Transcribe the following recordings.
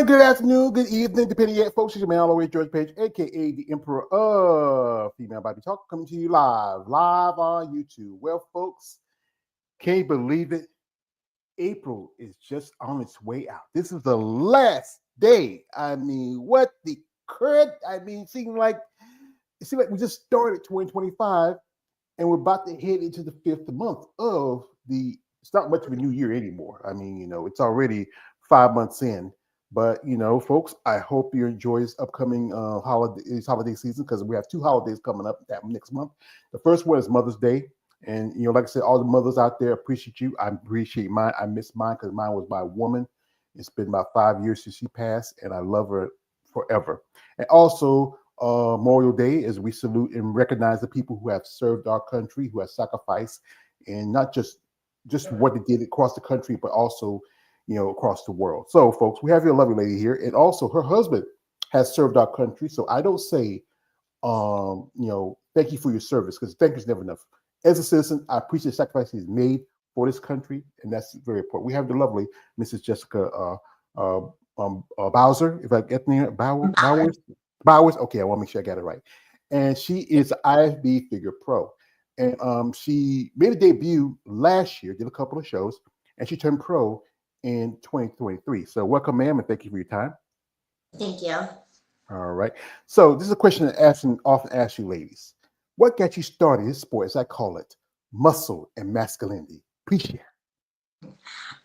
morning, good afternoon, good evening, depending on folks. It's your man, always George Page, aka the Emperor of Female Body Talk, coming to you live on YouTube. Well, folks, can you believe it? April is just on its way out. This is the last day. I mean, what the crud? I mean, it seems like we just started 2025, and we're about to head into the fifth month of the. It's not much of a new year anymore. I mean, it's already 5 months in. But folks, I hope you enjoy this upcoming holiday season, because we have two holidays coming up that next month. The first one is Mother's Day, and like I said, all the mothers out there, appreciate you. I appreciate mine. I miss mine because mine was my woman. It's been about 5 years since she passed, and I love her forever. And also, Memorial Day, as we salute and recognize the people who have served our country, who have sacrificed, and not just what they did across the country, but also across the world. So, folks, we have your lovely lady here, and also her husband has served our country. So I don't say, thank you for your service, because thank you is never enough. As a citizen, I appreciate the sacrifice he's made for this country, and that's very important. We have the lovely Mrs. Jessica Bowser, if I get the name, Bowers. Okay, I want to make sure I got it right. And she is an IFBB figure pro. And she made a debut last year, did a couple of shows, and she turned pro in 2023. So welcome, ma'am, and thank you for your time. Thank you. All right. So this is a question that often ask you ladies. What got you started in this sport, as I call it, muscle and masculinity? Appreciate it.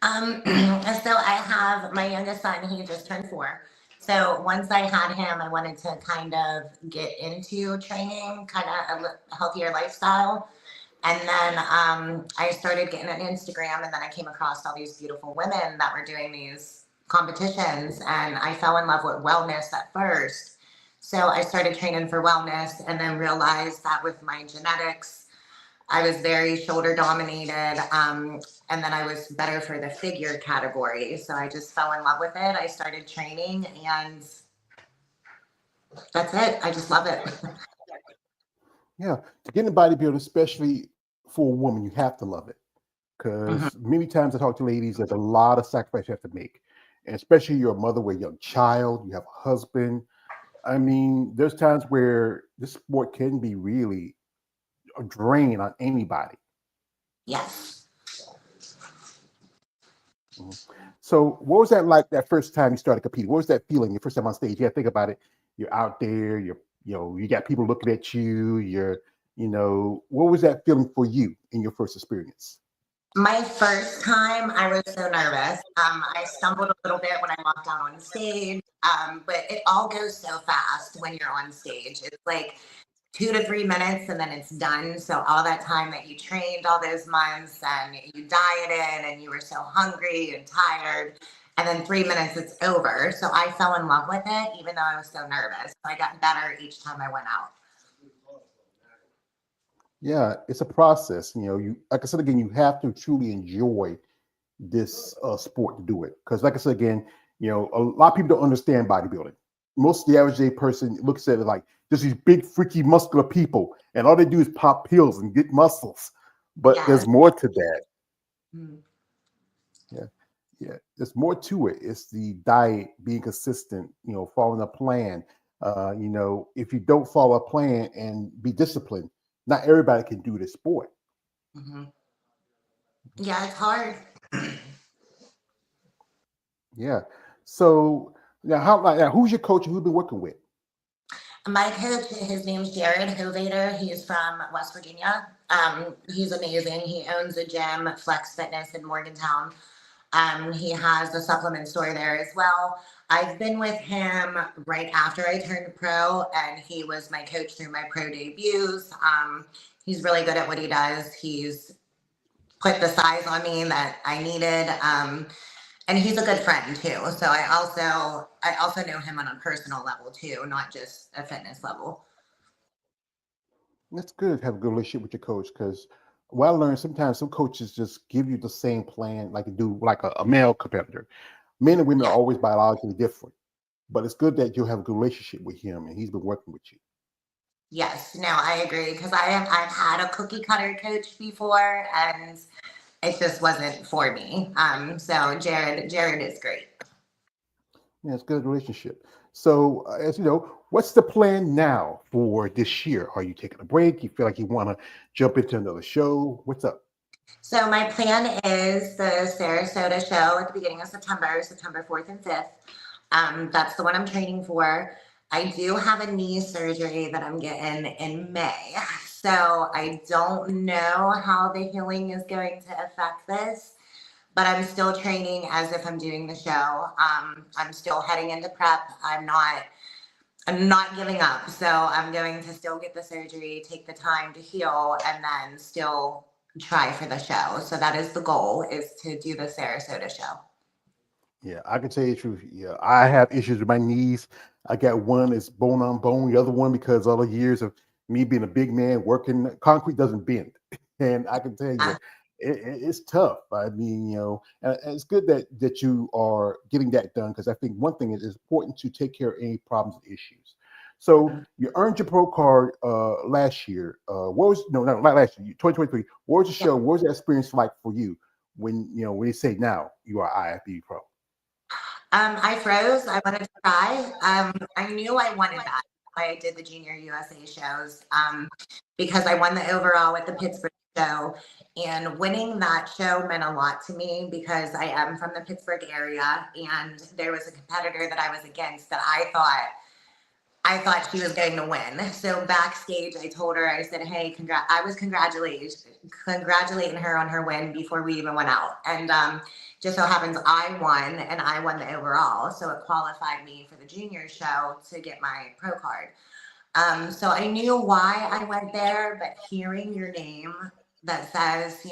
So I have my youngest son, he just turned 4. So once I had him, I wanted to kind of get into training, kind of a healthier lifestyle. And then I started getting on Instagram, and then I came across all these beautiful women that were doing these competitions, and I fell in love with wellness at first. So I started training for wellness, and then realized that with my genetics, I was very shoulder dominated, and then I was better for the figure category. So I just fell in love with it. I started training, and that's it. I just love it. Yeah, to get in bodybuilding, especially for a woman, you have to love it, because many times I talk to ladies, there's a lot of sacrifice you have to make, and especially you're a mother with a young child, you have a husband. I mean, there's times where this sport can be really a drain on anybody. Yes. So what was that like that first time you started competing? What was that feeling your first time on stage? You got to think about it. You're out there, you got people looking at you, what was that feeling for you in your first experience? My first time, I was so nervous. I stumbled a little bit when I walked out on stage, but it all goes so fast when you're on stage. It's like 2 to 3 minutes, and then it's done. So all that time that you trained all those months, and you dieted, and you were so hungry and tired, and then 3 minutes, it's over. So I fell in love with it, even though I was so nervous. So I got better each time I went out. Yeah, it's a process. You like I said again, you have to truly enjoy this sport to do it. Because like I said again, a lot of people don't understand bodybuilding. Most of the average day person looks at it like just these big, freaky, muscular people, and all they do is pop pills and get muscles. But there's more to that. Yeah, there's more to it. It's the diet, being consistent, following a plan. If you don't follow a plan and be disciplined, not everybody can do this sport. Yeah, it's hard. Yeah. So now, who's your coach and who you been working with? My coach, his name's Jared Hovader. He's from West Virginia. He's amazing. He owns a gym, Flex Fitness in Morgantown. He has a supplement store there as well. I've been with him right after I turned pro, and he was my coach through my pro debuts. He's really good at what he does. He's put the size on me that I needed. And he's a good friend too. So I also know him on a personal level too, not just a fitness level. That's good to have a good relationship with your coach, because what I learned, sometimes some coaches just give you the same plan like you do like a male competitor. Men and women are always biologically different, but it's good that you have a good relationship with him and he's been working with you. Yes, no, I agree, because I've had a cookie cutter coach before, and it just wasn't for me. So Jared is great. Yeah, it's a good relationship. So, as you know, what's the plan now for this year? Are you taking a break? You feel like you want to jump into another show? What's up? So my plan is the Sarasota show at the beginning of September, September 4th and 5th. That's the one I'm training for. I do have a knee surgery that I'm getting in May. So I don't know how the healing is going to affect this, but I'm still training as if I'm doing the show. I'm still heading into prep. I'm not giving up. So I'm going to still get the surgery, take the time to heal, and then still try for the show. So that is the goal, is to do the Sarasota show. Yeah, I can tell you the truth. Yeah, I have issues with my knees. I got one that's bone on bone. The other one, because all the years of me being a big man working, concrete doesn't bend. And I can tell you, Uh, it's tough. I mean, and it's good that you are getting that done, because I think one thing is it's important to take care of any problems and issues. So you earned your pro card last year. What was no, no, not last year, 2023. What was the yeah. show? What was that experience like for you when they say now you are IFBB pro? I froze. I wanted to cry. I knew I wanted that. I did the Junior USA shows because I won the overall with the Pittsburgh show. And winning that show meant a lot to me because I am from the Pittsburgh area. And there was a competitor that I was against that I thought she was going to win. So backstage, I told her, I said, "Hey, I was congratulating her on her win before we even went out." And just so happens I won, and I won the overall, so it qualified me for the junior show to get my pro card. So I knew why I went there, but hearing your name that says,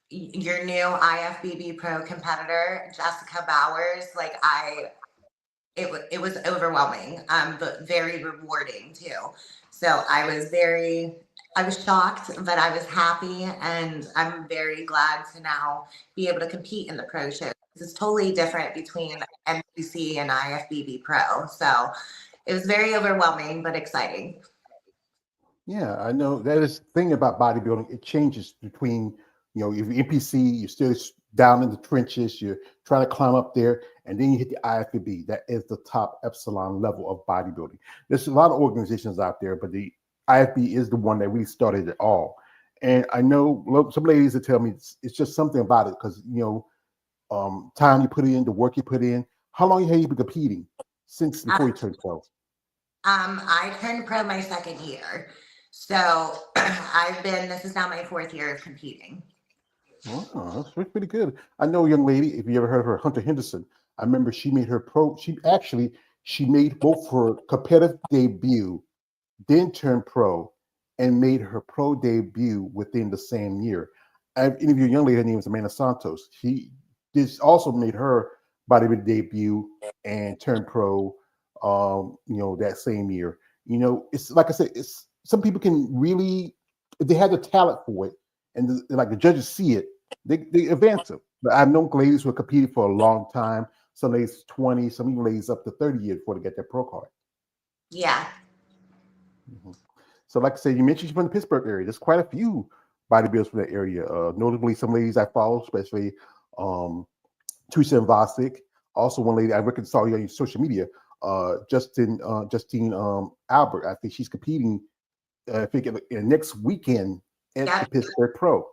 your new IFBB pro competitor, Jessica Bowers, like it was overwhelming, but very rewarding too. So I was shocked, but I was happy, and I'm very glad to now be able to compete in the pro show. It's totally different between NPC and IFBB Pro. So it was very overwhelming, but exciting. Yeah, I know that is the thing about bodybuilding. It changes between, if you're NPC, you're still down in the trenches, you're trying to climb up there, and then you hit the IFBB. That is the top epsilon level of bodybuilding. There's a lot of organizations out there, but the IFB is the one that really started it all. And I know some ladies that tell me it's just something about it because, time you put in, the work you put in. How long have you been competing since Uh, before you turned 12? I turned pro my second year. So this is now my fourth year of competing. Wow, that's pretty good. I know a young lady, if you ever heard of her, Hunter Henderson. I remember she made her pro. She made both her competitive debut, then turned pro, and made her pro debut within the same year. I've interviewed a young lady. Her name is Amanda Santos. She this also made her bodybuilding debut and turned pro. That same year. It's like I said. It's some people can really, if they have the talent for it, and like the judges see it, they advance them. But I've known ladies who have competed for a long time. Some ladies 20, some even ladies up to 30 years before they get their pro card. Yeah. Mhm. So, like I said, you mentioned you're from the Pittsburgh area. There's quite a few bodybuilders from that area. Notably, some ladies I follow, especially um, Teresa Vasic. Also, one lady I reckon saw you on your social media, Justine Albert. I think she's competing. I think next weekend at the Yep. Pittsburgh Pro.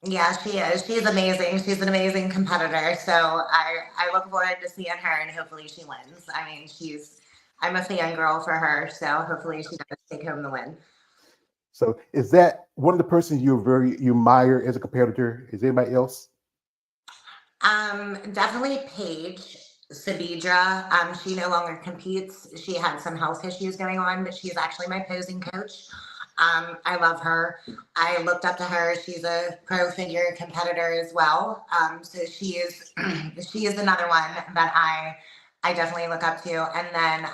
Yeah, she is. She's amazing. She's an amazing competitor. So I look forward to seeing her, and hopefully she wins. I mean, I'm a fangirl for her, so hopefully she does take home the win. So, is that one of the persons you admire as a competitor? Is anybody else? Definitely Paige Sabidra. She no longer competes. She had some health issues going on, but she's actually my posing coach. I love her. I looked up to her. She's a pro figure competitor as well. So she is she is another one that I definitely look up to. And then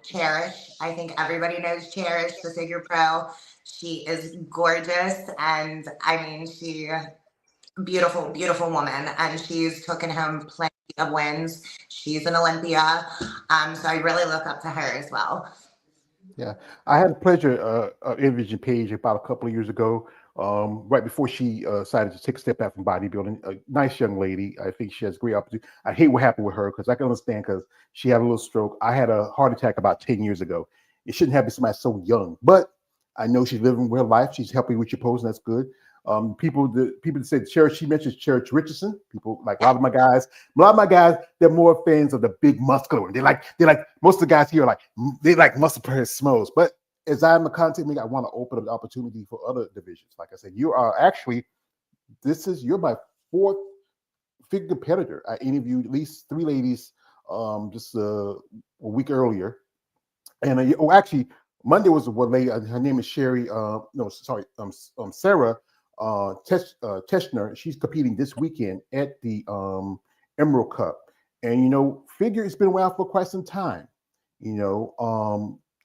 Cherish. I think everybody knows Cherish, the figure pro. She is gorgeous, and I mean beautiful, beautiful woman, and she's taken home plenty of wins. She's an Olympia, so I really look up to her as well. Yeah, I had the pleasure of interviewing Paige about a couple of years ago right before she decided to take a step back from bodybuilding. A nice young lady. I think she has great opportunity. I hate what happened with her because I can understand because she had a little stroke. I had a heart attack about 10 years ago. It shouldn't happen to somebody so young, but I know she's living her life. She's helping with your posing. That's good. People that say Cherish, she mentions Cherish Richardson. People like a lot of my guys, they're more fans of the big muscular one. They like most of the guys here are like they like muscle players Smoes. But as I'm a content maker, I want to open up the opportunity for other divisions. Like I said, you're my fourth figure competitor. I interviewed at least three ladies just a week earlier. And actually, Monday was one lady. Her name is Sherry. No, sorry, Sarah Teschner. She's competing this weekend at the Emerald Cup. And figure it's been around for quite some time.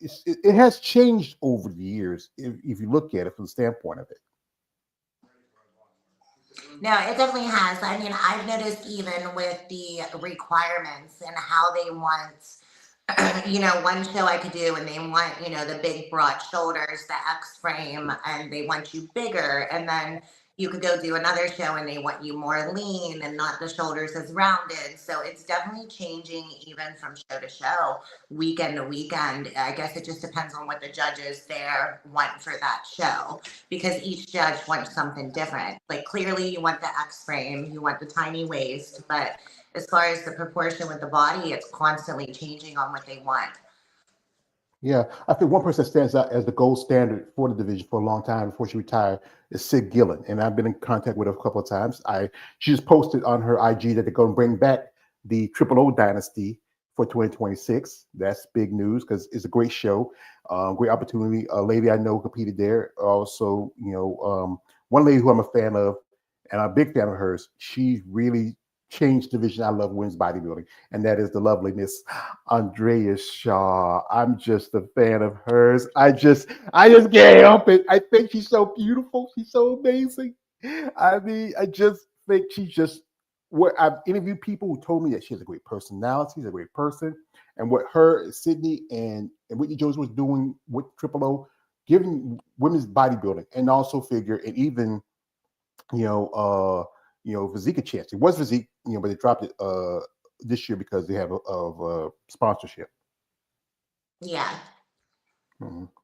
It has changed over the years if you look at it from the standpoint of it. No, it definitely has. I mean, I've noticed even with the requirements and how they want, one show I could do and they want, the big broad shoulders, the X frame, and they want you bigger. And then you could go do another show and they want you more lean and not the shoulders as rounded. So it's definitely changing even from show to show, weekend to weekend. I guess it just depends on what the judges there want for that show because each judge wants something different. Like clearly you want the X frame, you want the tiny waist, but as far as the proportion with the body, it's constantly changing on what they want. Yeah, I think one person that stands out as the gold standard for the division for a long time before she retired is Sid Gillen, and I've been in contact with her a couple of times. She just posted on her IG that they're going to bring back the Triple O Dynasty for 2026. That's big news because it's a great show, great opportunity. A lady I know competed there. Also, one lady who I'm a fan of, and I'm a big fan of hers. She really changed division. I love women's bodybuilding, and that is the lovely Miss Andrea Shaw. I'm just a fan of hers. I just can't help it. I think she's so beautiful. She's so amazing. I mean, I just think she's just what I've interviewed people who told me that she has a great personality, she's a great person, and what her, Sydney, and Whitney Jones was doing with Triple O, giving women's bodybuilding and also figure, and even you know, physique a chance. It was physique, but they dropped it this year because they have of sponsorship. Yeah.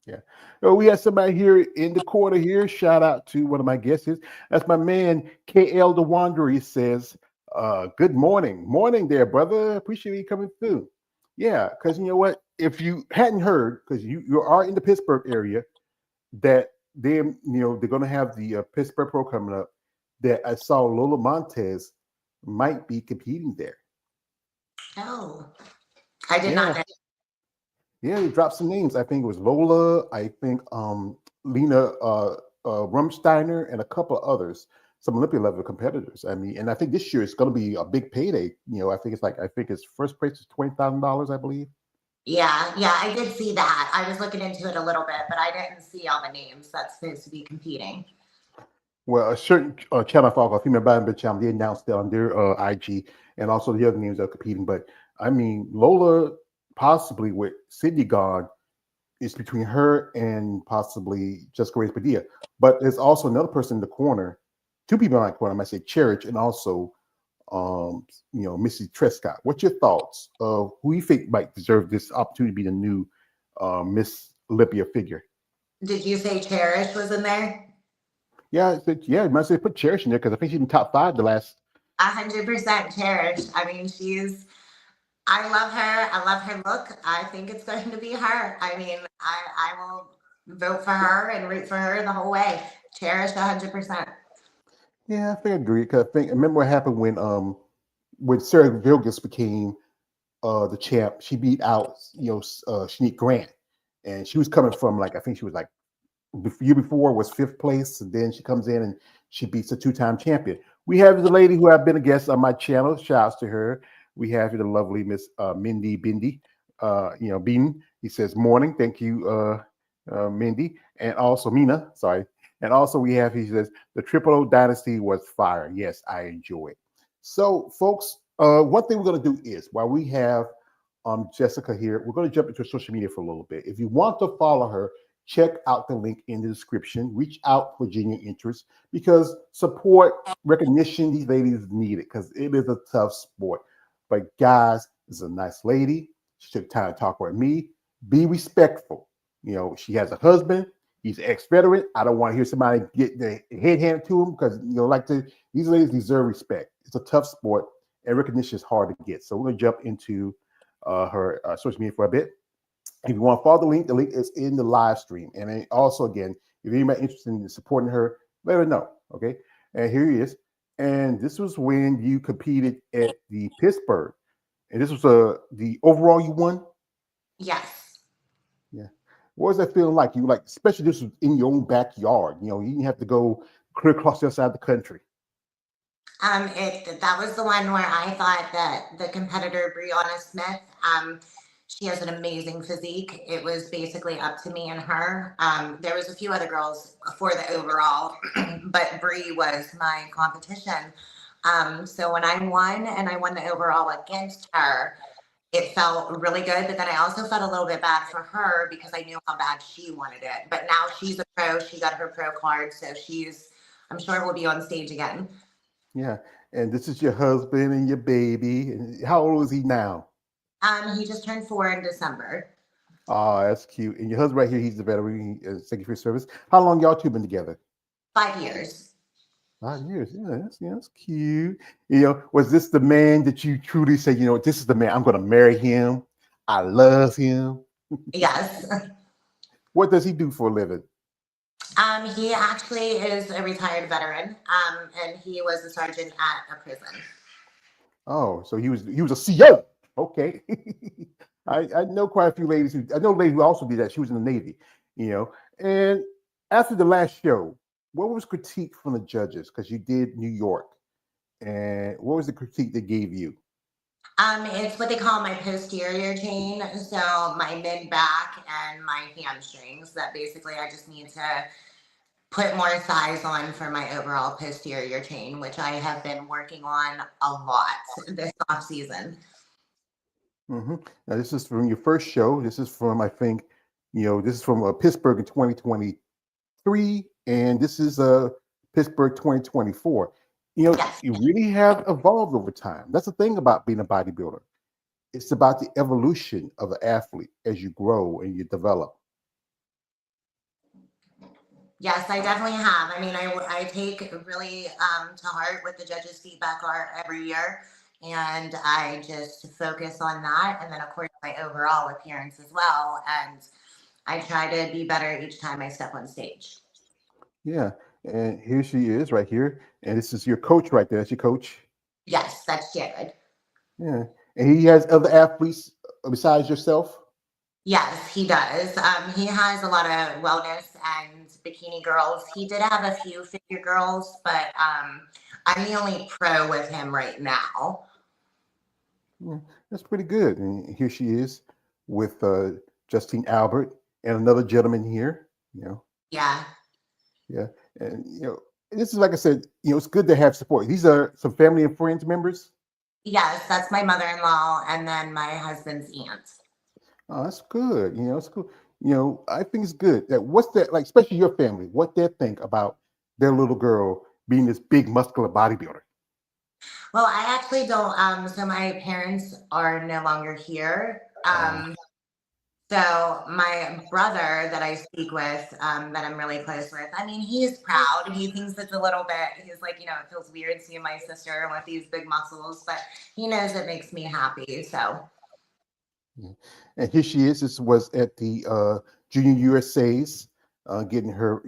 Yeah. So we have somebody here in the corner here. Shout out to one of my guests. That's my man KL the Wanderer. He says, "Good morning, morning there, brother. Appreciate you coming through." Yeah, because you know what? If you hadn't heard, because you are in the Pittsburgh area, that they're going to have the Pittsburgh Pro coming up. That I saw Lola Montez might be competing there. Oh, I did not Yeah, know. yeah, they dropped some names. I think it was Lola. I think Lena Rumsteiner and a couple of others, some Olympia level competitors. I mean, and I think this year it's going to be a big payday. I think it's first price is $20,000, I believe. Yeah, I did see that. I was looking into it a little bit, but I didn't see all the names that's supposed to be competing. Well, a certain channel, a female bodybuilding channel, they announced that on their IG, and also the other names that are competing. But I mean, Lola possibly with Sydney gone, it's between her and possibly Jessica Reyes Padilla. But there's also another person in the corner, two people in the corner. I might say Cherish and also, Missy Trescott. What's your thoughts of who you think might deserve this opportunity to be the new Miss Olympia figure? Did you say Cherish was in there? Yeah, I might say put Cherish in there because I think she's in top five the last. 100% Cherish. I mean, I love her. I love her look. I think it's going to be her. I mean, I will vote for her and root for her the whole way. Cherish 100%. Yeah, I think I agree. Because I remember what happened when Sarah Vilgas became the champ. She beat out Shanique Grant, and she was coming from like I think she was like the year before was fifth place, and then she comes in and she beats a two-time champion. We have the lady who have been a guest on my channel. Shouts to her. We have here the lovely Miss Mindy Bindi. Bean. He says morning. Thank you, Mindy, and also Mina. Sorry, and also we have. He says the Triple O Dynasty was fire. Yes, I enjoy it. So, folks, one thing we're going to do is while we have Jessica here, we're going to jump into social media for a little bit. If you want to follow her, check out the link in the description. Reach out for genuine interest because support, recognition, these ladies need it because it is a tough sport. But guys, this is a nice lady. She took time to talk with me. Be respectful. She has a husband. He's ex-veteran. I don't want to hear somebody get the head handed to him because these ladies deserve respect. It's a tough sport, and recognition is hard to get. So we're gonna jump into her social media for a bit. If you want to follow the link is in the live stream. And then also, again, if anybody interested in supporting her, let her know. Okay. And here he is. And this was when you competed at the Pittsburgh. And this was the overall you won? Yes. Yeah. What was that feeling like? You especially this was in your own backyard. You didn't have to go clear across the other side of the country. That was the one where I thought that the competitor Brianna Smith, she has an amazing physique. It was basically up to me and her. There was a few other girls for the overall, but Bri was my competition. So when I won and I won the overall against her, it felt really good. But then I also felt a little bit bad for her because I knew how bad she wanted it. But now she's a pro. She got her pro card, so I'm sure we'll be on stage again. Yeah. And this is your husband and your baby. And how old is he now? He just turned 4 in December. Oh, that's cute. And your husband right here, he's the veteran. Thank you for your service. How long y'all two been together? 5 years. 5 years. Yeah, that's cute. Was this the man that you truly say, this is the man, I'm going to marry him. I love him. Yes. What does he do for a living? He actually is a retired veteran, and he was a sergeant at a prison. Oh, so he was a CO. Okay. I know quite a few ladies I know a lady who also did that. She was in the Navy, And after the last show, what was critique from the judges? Because you did New York. And what was the critique they gave you? It's what they call my posterior chain. So my mid back and my hamstrings. That basically I just need to put more size on for my overall posterior chain, which I have been working on a lot this off season. Mm-hmm. Now this is from your first show. This is from this is from Pittsburgh in 2023, and this is Pittsburgh 2024. Yes. You really have evolved over time. That's the thing about being a bodybuilder. It's about the evolution of the athlete as you grow and you develop. Yes, I definitely have. I mean, I take really to heart what the judges' feedback are every year, and I just focus on that. And then, of course, my overall appearance as well. And I try to be better each time I step on stage. Yeah, and here she is right here, and this is your coach right there. That's your coach. Yes, that's Jared. Yeah, and he has other athletes besides yourself. Yes, he does. He has a lot of wellness and bikini girls. He did have a few figure girls, but I'm the only pro with him right now. Yeah, that's pretty good. And here she is with Justine Albert and another gentleman here. Yeah. Yeah, and this is like I said. It's good to have support. These are some family and friends members. Yes, that's my mother-in-law and then my husband's aunt. Oh, that's good. It's cool. I think it's good. What's that like, especially your family? What they think about their little girl being this big muscular bodybuilder? Well, I actually don't. So my parents are no longer here. So my brother that I speak with, that I'm really close with, I mean, he's proud. He thinks it's a little bit, he's like, it feels weird seeing my sister with these big muscles, but he knows it makes me happy. So. Yeah. And here she is. This was at the Junior USA's, getting her,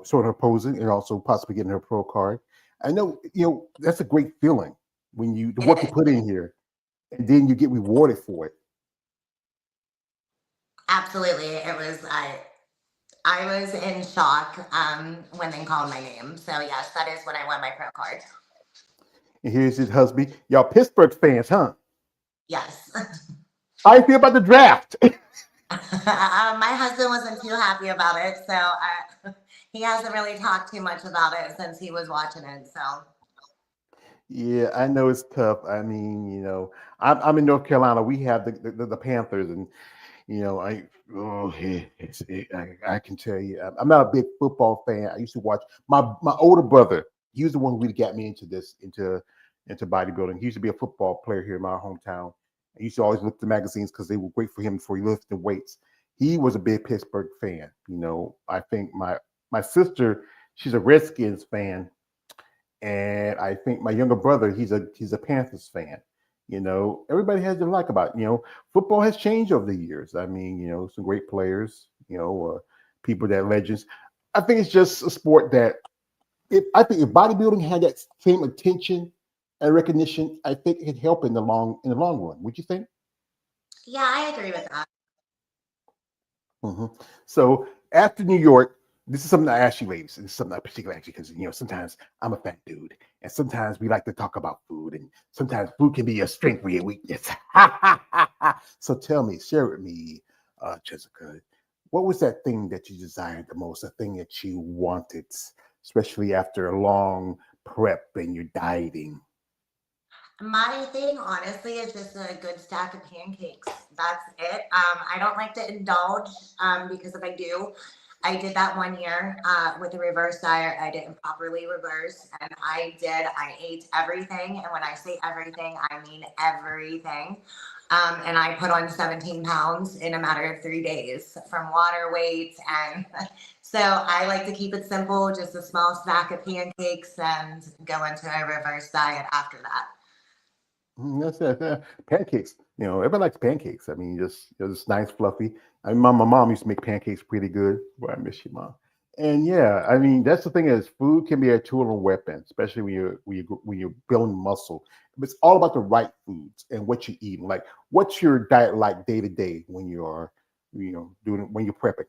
sort of posing and also possibly getting her pro card. I know, that's a great feeling when the work you put in here and then you get rewarded for it. Absolutely. It was, I was in shock when they called my name. So yes, that is when I won my pro card. And here's his husband. Y'all Pittsburgh fans, huh? Yes. How you feel about the draft? My husband wasn't too happy about it, so he hasn't really talked too much about it since he was watching it. So. Yeah, I know it's tough. I mean, I'm in North Carolina. We have the Panthers, and You know, I can tell you, I'm not a big football fan. I used to watch my older brother. He was the one who really got me into into bodybuilding. He used to be a football player here in my hometown. I used to always look at the magazines because they were great for him before he lifted weights. He was a big Pittsburgh fan. You know, I think my sister, she's a Redskins fan, and I think my younger brother, he's a Panthers fan. You know, everybody has their like about it. You know, football has changed over the years. I mean, you know, some great players. You know, people that legends. I think it's just a sport that if I think if bodybuilding had that same attention and recognition, I think it could help in the long run. Would you think? Yeah, I agree with that. hmm So after New York, this is something I ask you, ladies. And this is something I particularly ask you because you know sometimes I'm a fat dude, and sometimes we like to talk about food, and sometimes food can be a strength or a weakness. So tell me, share with me, Jessica, what was that thing that you desired the most? A thing that you wanted, especially after a long prep and you're dieting. My thing, honestly, is just a good stack of pancakes. That's it. I don't like to indulge because if I do, I did that one year with a reverse diet. I didn't properly reverse, and I did. I ate everything, and when I say everything, I mean everything. And I put on 17 pounds in a matter of 3 days from water weight, and so I like to keep it simple, just a small stack of pancakes, and go into a reverse diet after that. That's it. Pancakes. You know, everybody likes pancakes. I mean, just nice, fluffy. I mean, my mom used to make pancakes pretty good. Boy, I miss you, mom. And yeah, I mean, that's the thing is, food can be a tool or weapon, especially when you're building muscle. But it's all about the right foods and what you eat. Like, what's your diet like day to day when you're, you know, doing when you're prepping?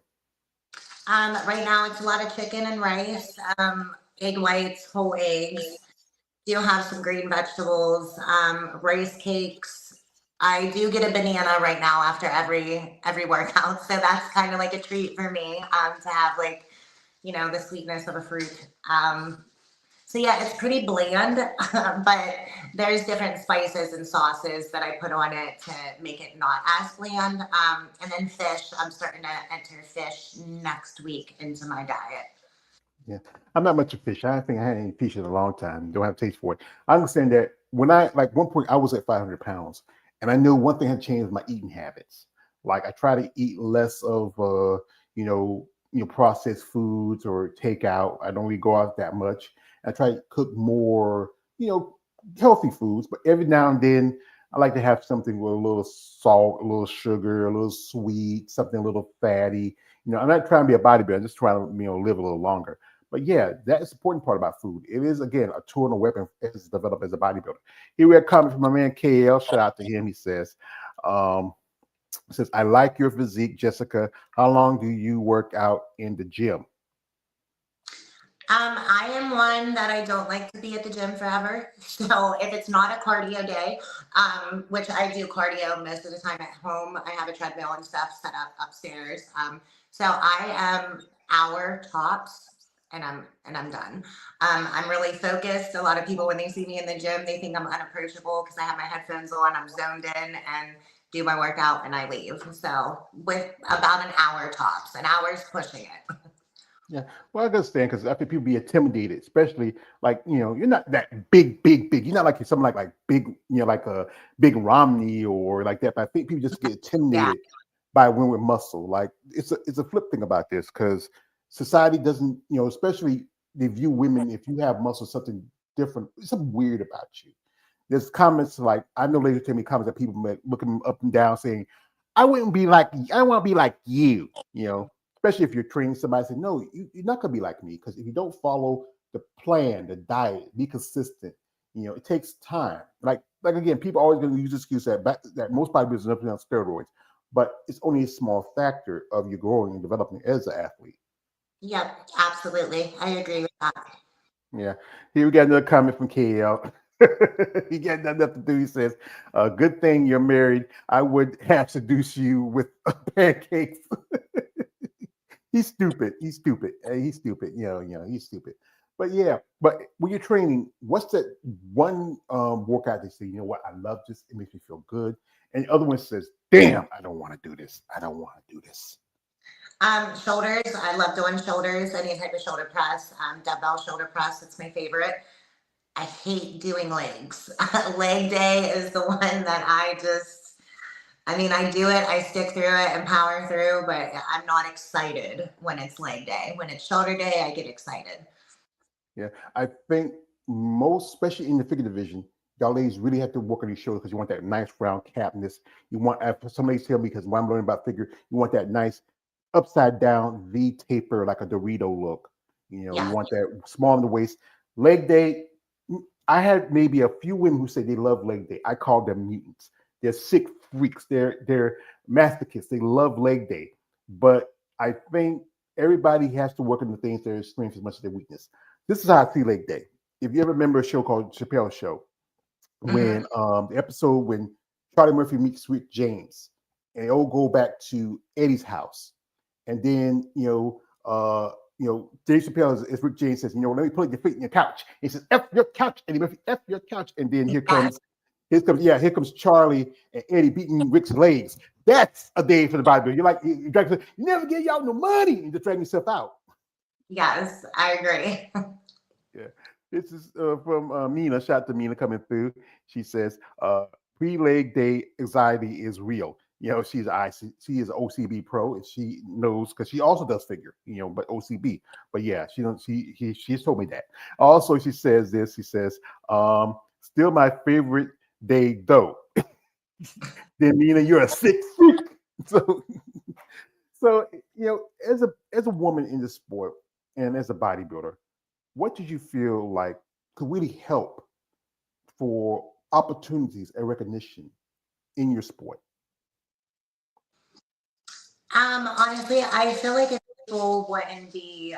Right now, it's a lot of chicken and rice, egg whites, whole eggs. Do have some green vegetables, rice cakes. I do get a banana right now after every workout, so that's kind of like a treat for me to have like the sweetness of a fruit. So yeah, it's pretty bland, but there's different spices and sauces that I put on it to make it not as bland. And then fish, I'm starting to enter fish next week into my diet. Yeah, I'm not much of fish. I don't think I had any fish in a long time. Don't have taste for it. I understand that when I like one point I was at 500 pounds, and I knew one thing had changed my eating habits. Like I try to eat less of processed foods or takeout. I don't really go out that much. I try to cook more healthy foods, but every now and then I like to have something with a little salt, a little sugar, a little sweet, something a little fatty. You know, I'm not trying to be a bodybuilder. I'm just trying to live a little longer. But yeah, that is the important part about food. It is again a tool and a weapon as it's developed as a bodybuilder. Here we have a comment from my man KL. Shout out to him. Um, he says, I like your physique, Jessica. How long do you work out in the gym? I am one that I don't like to be at the gym forever. So if it's not a cardio day, which I do cardio most of the time at home, I have a treadmill and stuff set up upstairs. So I am hour tops, and I'm done. I'm really focused. A lot of people when they see me in the gym, they think I'm unapproachable because I have my headphones on. I'm zoned in and do my workout and I leave. So with about an hour tops, an hour's pushing it. Yeah, well, I understand because I think people be intimidated, especially like you're not that big, big, big. You're not like something like big, like a big Romney or like that. But I think people just get Yeah. intimidated by women with muscle. Like it's a flip thing about this because society doesn't, especially they view women if you have muscle something different, something weird about you. There's comments like I know ladies tell me comments that people looking up and down saying, I don't want to be like you. Especially if you're training somebody, say, no, you're not gonna be like me because if you don't follow the plan, the diet, be consistent. It takes time. Like again, people are always gonna use the excuse that most bodybuilders are on steroids, but it's only a small factor of you growing and developing as an athlete. Yep, absolutely. I agree with that. Yeah. Here we got another comment from KL. He got nothing to do. He says, good thing you're married. I would have seduced you with pancakes. He's stupid. He's stupid. He's stupid. He's stupid. But yeah, but when you're training, what's that one workout they say, you know what, I love this. It makes me feel good. and the other one says, "Damn, I don't want to do this. I don't want to do this." Shoulders. I love doing shoulders. Any type of shoulder press. Dumbbell shoulder press. It's my favorite. I hate doing legs. Leg day is the one that I mean, I do it, I stick through it and power through, but I'm not excited when it's leg day. When it's shoulder day, I get excited. Yeah, I think most, especially in the figure division, y'all ladies really have to work on your shoulders because you want that nice round capness. You want, after somebody tell me, because when I'm learning about figure, you want that nice upside down V taper like a Dorito look. You Yeah. want that small in the waist. Leg day, I had maybe a few women who say they love leg day. I call them mutants. They're sick freaks. They're masochists. They love leg day. But I think everybody has to work on the things that are their strengths as much as their weakness. This is how I see leg day. If you ever remember a show called Chappelle's Show, Hmm. when the episode when Charlie Murphy meets Rick James, and they all go back to Eddie's house, and then Dave Chappelle is Rick James says, let me put your feet in your couch. He says, F your couch, Eddie Murphy, F your couch, and then Yes. here comes Charlie and Eddie beating Rick's legs. That's a day for the bodybuilder. You're like, you never give y'all no money and just drag yourself out. Yes, I agree. Yeah. This is from Mina. Shout out to Mina coming through. She says, pre-leg day anxiety is real. She is an OCB pro, and she knows because she also does figure, but OCB. But yeah, she's told me that. Also, she says this. She says, still my favorite day though. Then Mina, you're a sick freak. So, as a woman in the sport and as a bodybuilder, what did you feel like could really help for opportunities and recognition in your sport? Honestly, I feel like if people wouldn't be,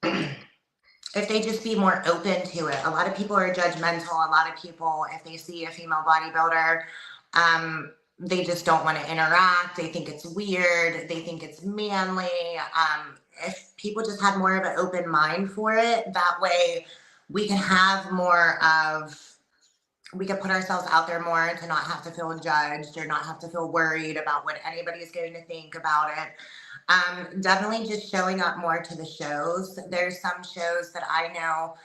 if they just be more open to it. A lot of people are judgmental. A lot of people, if they see a female bodybuilder, they just don't want to interact. They think it's weird. They think it's manly. If people just had more of an open mind for it, that way we can have more of, we can put ourselves out there more to not have to feel judged or not have to feel worried about what anybody's going to think about it. Definitely just showing up more to the shows. There's some shows that I know,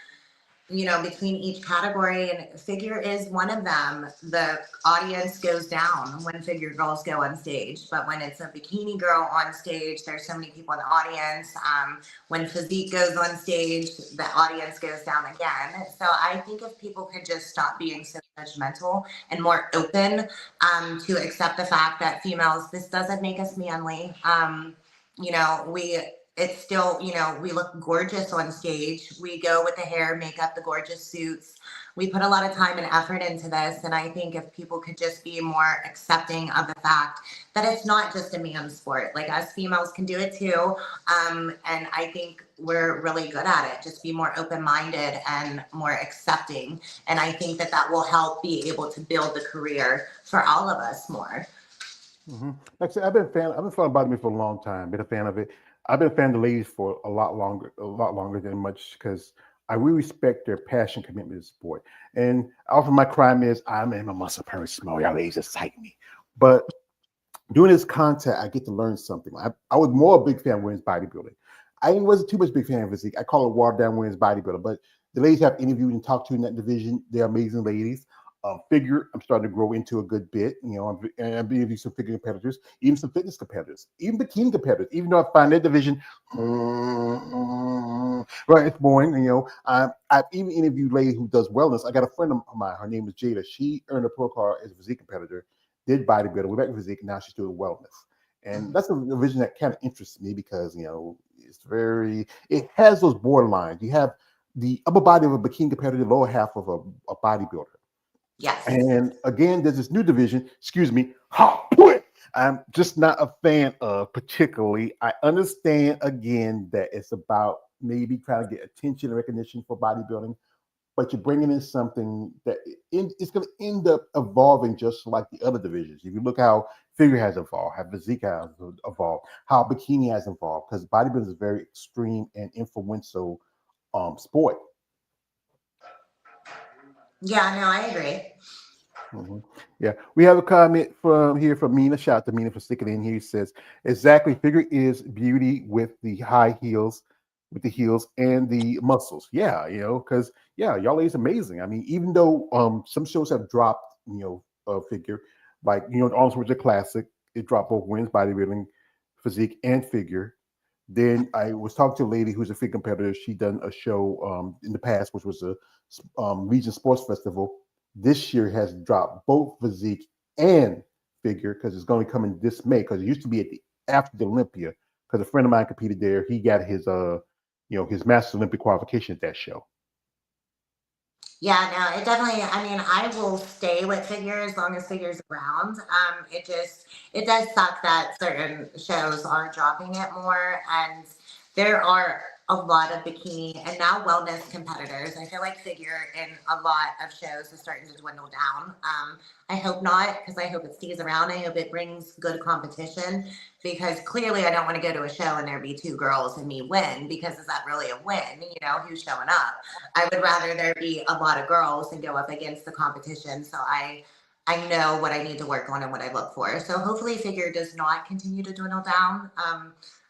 between each category, and figure is one of them. The audience goes down when figure girls go on stage, but when it's a bikini girl on stage, there's so many people in the audience. When physique goes on stage, the audience goes down again. So I think if people could just stop being so judgmental and more open, to accept the fact that females, this doesn't make us manly. We it's still, we look gorgeous on stage. We go with the hair, makeup, the gorgeous suits. We put a lot of time and effort into this. And I think if people could just be more accepting of the fact that it's not just a man's sport, like us females can do it too. And I think we're really good at it. Just be more open-minded and more accepting. And I think that that will help be able to build the career for all of us more. Mm-hmm. Like I said, I've been following Body Me for a long time. Been a fan of it. I've been a fan of the ladies for a lot longer than much because I really respect their passion, commitment to the sport. And often my crime is I'm in my muscle very small. Y'all ladies excite me. But doing this content, I get to learn something. I was more a big fan of women's bodybuilding. I wasn't too much big fan of physique. I call it watered down women's bodybuilder. But the ladies I've interviewed and talked to in that division, they're amazing ladies. Figure, I'm starting to grow into a good bit. And I'm interviewing some figure competitors, even some fitness competitors, even bikini competitors. Even though I find that division, right, it's boring. I've even interviewed a lady who does wellness. I got a friend of mine. Her name is Jada. She earned a pro card as a physique competitor, did bodybuilding, went back to physique, and now she's doing wellness. And that's a vision that kind of interests me because it has those borderlines. You have the upper body of a bikini competitor, the lower half of a bodybuilder. Yes. And again, there's this new division, excuse me, hot put. I'm just not a fan of particularly. I understand again that it's about maybe trying to get attention and recognition for bodybuilding, but you're bringing in something that it's going to end up evolving just like the other divisions. If you look how figure has evolved, how physique has evolved, how bikini has evolved, because bodybuilding is a very extreme and influential sport. Yeah, no, I agree. Mhm. Yeah, we have a comment from here from Mina. Shout out to Mina for sticking in here. He says, exactly, figure is beauty with the high heels, with the heels and the muscles. Yeah, because yeah, y'all is amazing. I mean, even though some shows have dropped, figure, like the Arms was a classic, it dropped both women's bodybuilding, physique, and figure. Then I was talking to a lady who's a figure competitor. She done a show in the past, which was a Region Sports Festival. This year has dropped both physique and figure because it's going to come in this May. Because it used to be after the Olympia. Because a friend of mine competed there. He got his his Master Olympic qualification at that show. Yeah, no, it definitely. I mean, I will stay with figure as long as figure's around. It does suck that certain shows are dropping it more, and there are a lot of bikini and now wellness competitors. I feel like figure in a lot of shows is starting to dwindle down. I hope not, because I hope it stays around. I hope it brings good competition, because clearly I don't want to go to a show and there be two girls and me win, because is that really a win? Who's showing up? I would rather there be a lot of girls and go up against the competition. So I know what I need to work on and what I look for. So hopefully figure does not continue to dwindle down.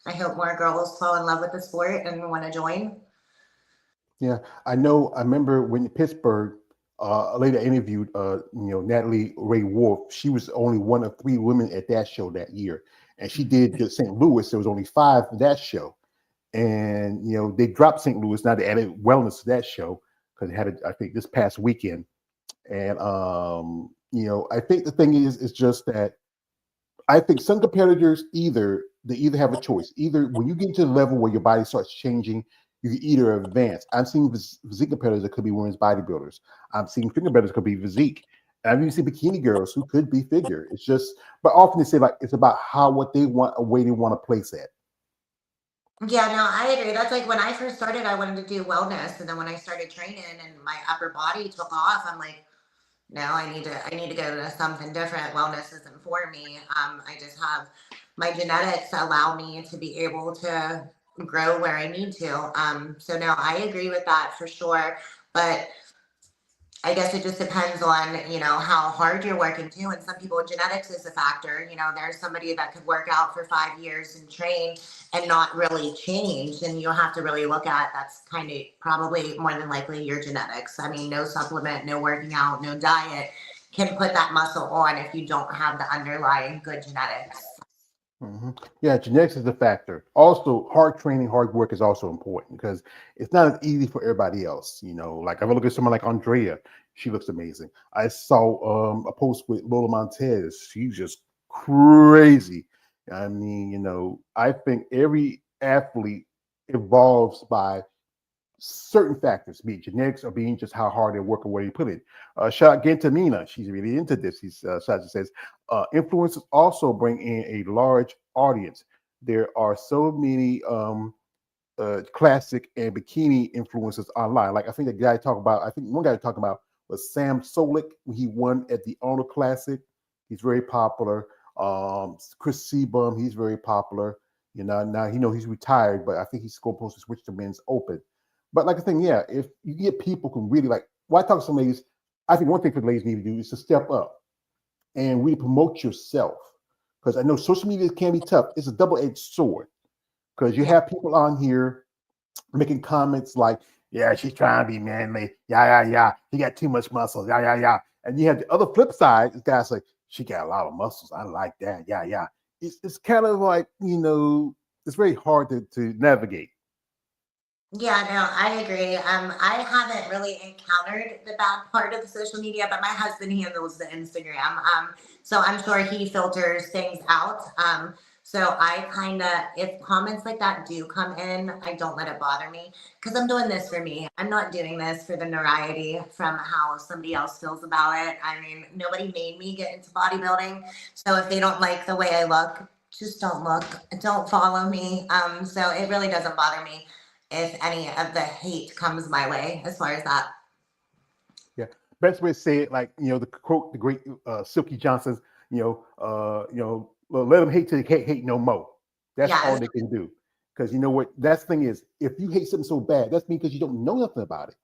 I hope more girls fall in love with the sport and want to join. Yeah, I know. I remember when Pittsburgh, a lady I interviewed, Natalie Ray Wolf. She was only one of three women at that show that year, and she did the St. Louis. There was only five for that show, and they dropped St. Louis. Now they added wellness to that show because it had I think this past weekend, and I think the thing is just that I think some competitors either have a choice. Either when you get to the level where your body starts changing, you can either advance. I'm seeing physique competitors that could be women's bodybuilders. I'm seeing figure competitors that could be physique. And I've even seen bikini girls who could be figure. It's just, but often they say like it's about what they want, a way they want to place at. Yeah, no, I agree. That's like when I first started, I wanted to do wellness, and then when I started training and my upper body took off, I'm like, no, I need to go to something different. Wellness isn't for me. I just have my genetics allow me to be able to grow where I need to. So no, I agree with that for sure. But I guess it just depends on, how hard you're working too. And some people, genetics is a factor. There's somebody that could work out for 5 years and train and not really change. And you'll have to really look at that's kind of probably more than likely your genetics. I mean, no supplement, no working out, no diet can put that muscle on if you don't have the underlying good genetics. hmm Yeah, genetics is a factor. Also, hard training, hard work is also important because it's not as easy for everybody else. Like if I look at someone like Andrea, she looks amazing. I saw a post with Lola Montez. She's just crazy. I mean, I think every athlete evolves by certain factors, be it genetics or being just how hard they work or where you put it. Shout out again to Nina. She's really into this. Sasha says, influencers also bring in a large audience. There are so many classic and bikini influencers online. Like I think the guy talked about, I think one guy talking about was Sam Solik. He won at the Arnold Classic. He's very popular. Chris Sebum, he's very popular. Now he's retired, but I think he's supposed to switch to men's open. But like I think, yeah, if you get people who really like, well, I talk to some ladies. I think one thing for the ladies need to do is to step up and really promote yourself. Because I know social media can be tough. It's a double-edged sword. Because you Yeah. have people on here making comments like, yeah, she's trying to be manly. Yeah, yeah, yeah. She got too much muscle. Yeah, yeah, yeah. And you have the other flip side, this guy's like, she got a lot of muscles. I like that. Yeah, yeah. It's kind of like, it's very hard to navigate. Yeah, no, I agree. I haven't really encountered the bad part of the social media, but my husband handles the Instagram. So I'm sure he filters things out. So I kind of, if comments like that do come in, I don't let it bother me, because I'm doing this for me. I'm not doing this for the notoriety from how somebody else feels about it. I mean, nobody made me get into bodybuilding. So if they don't like the way I look, just don't look, don't follow me. So it really doesn't bother me if any of the hate comes my way as far as that. Yeah. Best way to say it, like, the quote, the great Silky Johnson's, let them hate till they can't hate no more. That's all Yes. they can do. Because you know what? That's the thing is, if you hate something so bad, that's because you don't know nothing about it.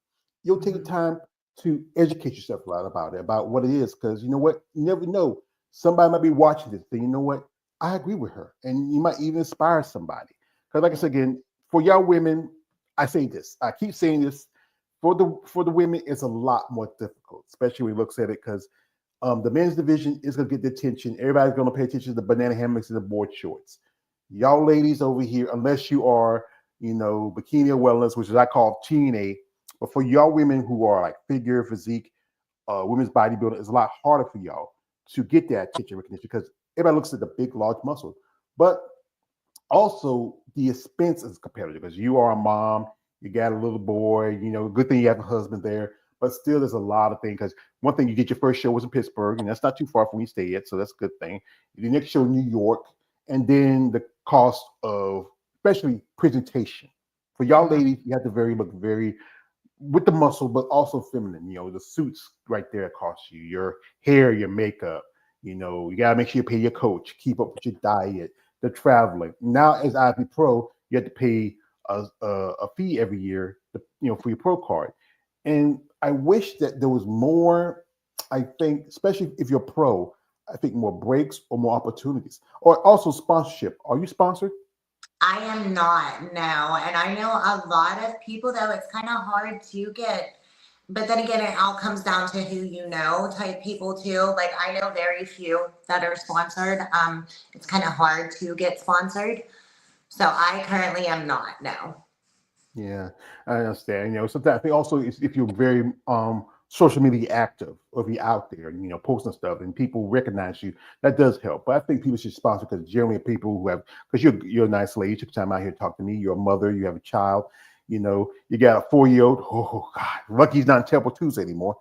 You'll take the Mhm. time. to educate yourself a lot about it, about what it is, because you know what, you never know. Somebody might be watching this thing. You know what? I agree with her, and you might even inspire somebody. Because, like I said again, for y'all women, I say this. I keep saying this. For the women, it's a lot more difficult, especially when we look at it, because the men's division is going to get the attention. Everybody's going to pay attention to the banana hammocks and the board shorts. Y'all ladies over here, unless you are, bikini or wellness, which is I call Teen A, but for y'all women who are like figure, physique, women's bodybuilding, it's a lot harder for y'all to get that attention recognition because everybody looks at the big, large muscle. But also the expense is competitive because you are a mom, you got a little boy, good thing you have a husband there, but still there's a lot of things because one thing you get your first show was in Pittsburgh, and that's not too far from where you stay at, so that's a good thing. The next show in New York, and then the cost of especially presentation. For y'all Mhm. ladies, you have to look very with the muscle, but also feminine. The suits right there cost you, your hair, your makeup. You gotta make sure you pay your coach, keep up with your diet, the traveling. Now, as IFB Pro, you have to pay a fee every year, for your pro card. And I wish that there was more. I think, especially if you're pro, I think more breaks or more opportunities, or also sponsorship. Are you sponsored? I am not, no. And I know a lot of people, though, it's kind of hard to get. But then again, it all comes down to who you know type people, too. Like, I know very few that are sponsored. It's kind of hard to get sponsored. So I currently am not, no. Yeah, I understand. Sometimes I think also if you're very social media active or if you're out there, posting stuff and people recognize you, that does help. But I think people should sponsor because generally people who have because you're a nice lady, you took time out here to talk to me. You're a mother, you have a child, you got a 4-year-old. Oh God, lucky he's not in Temple Tuesday anymore.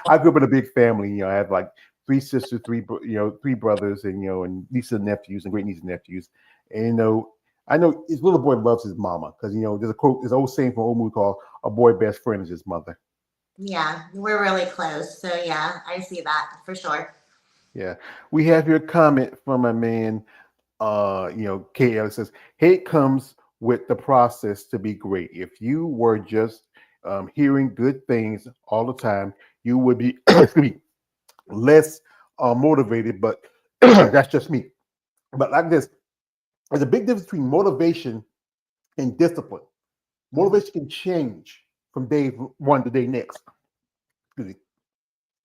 I grew up in a big family. I have like three sisters, three brothers, and nieces and nephews and great nieces and nephews. And I know his little boy loves his mama because there's a quote, there's an old saying from an old movie called "A boy best friend is his mother." Yeah, we're really close. So yeah, I see that for sure. Yeah, we have here a comment from a man. KL says hate comes with the process to be great. If you were just hearing good things all the time, you would be excuse me, less motivated. But that's just me. But like this, there's a big difference between motivation and discipline. Mhm. Motivation can change from day one to day next. Excuse me.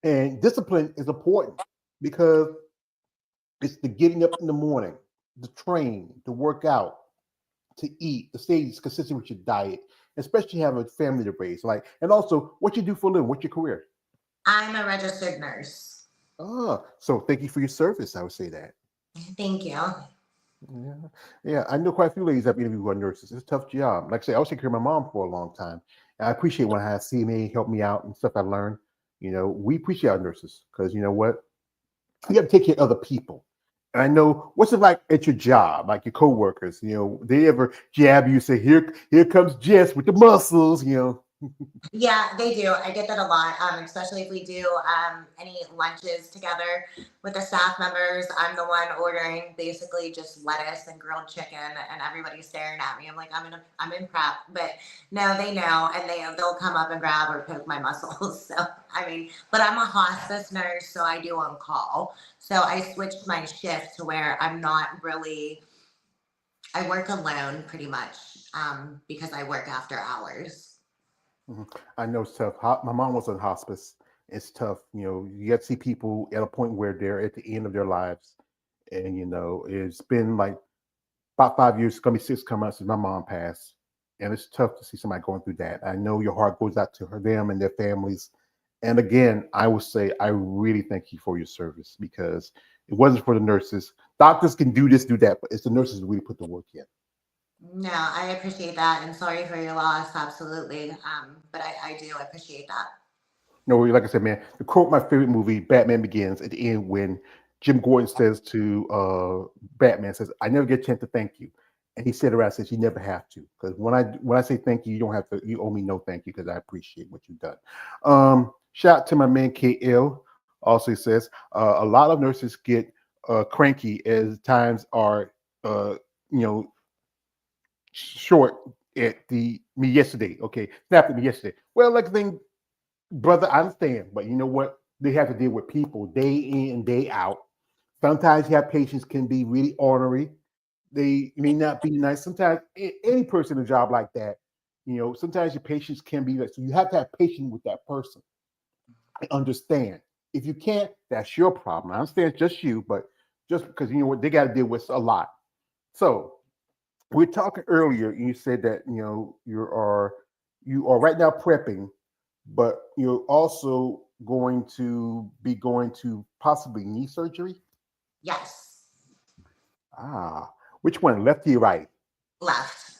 And discipline is important because it's the getting up in the morning, the train, to work out, to eat, to stay consistent with your diet, especially have a family to raise. Like, and also what you do for a living, what's your career? I'm a registered nurse. So thank you for your service. I would say that. Thank you. Yeah, yeah. I know quite a few ladies I've interviewed who are nurses. It's a tough job. Like I say, I was taking care of my mom for a long time. And I appreciate when I had CMA help me out and stuff I learned. We appreciate our nurses because you know what? You got to take care of other people. And I know what's it like at your job, like your coworkers. They ever jab you, say, "Here comes Jess with the muscles." Yeah, they do. I get that a lot, especially if we do any lunches together with the staff members. I'm the one ordering basically just lettuce and grilled chicken, and everybody's staring at me. I'm like, I'm in prep, but no, they know, and they'll come up and grab or poke my muscles. So I mean, but I'm a hospice nurse, so I do on call. So I switched my shift to where I'm not really. I work alone pretty much because I work after hours. Mhm. I know it's tough. My mom was in hospice. It's tough. You got to see people at a point where they're at the end of their lives, and it's been like about 5 years. It's gonna be 6 coming up since my mom passed, and it's tough to see somebody going through that. I know your heart goes out to them and their families. And again, I would say I really thank you for your service because it wasn't for the nurses. Doctors can do this, do that, but it's the nurses who really put the work in. No, I appreciate that and sorry for your loss, absolutely. But I do appreciate that. No, like I said, man, to quote my favorite movie, Batman Begins, at the end when Jim Gordon says to Batman, says, "I never get a chance to thank you," and he said around says, "You never have to, because when I say thank you, you don't have to. You owe me no thank you because I appreciate what you've done." Shout out to my man KL. Also says a lot of nurses get cranky as times are uh, you know short at the me yesterday. Okay, snapped at me yesterday. Well, like thing. brother, I understand, but you know what? They have to deal with people day in and day out. Sometimes you have patients can be really ornery. They may not be nice. Sometimes any person in a job like that, sometimes your patients can be like. So you have to have patience with that person. I understand. If you can't, that's your problem. I understand it's just you, but just because you know what they got to deal with a lot. So we're talking earlier, and you said that you are right now prepping, but you're also going to be going to possibly knee surgery. Yes, Ah, which one, lefty or right? left.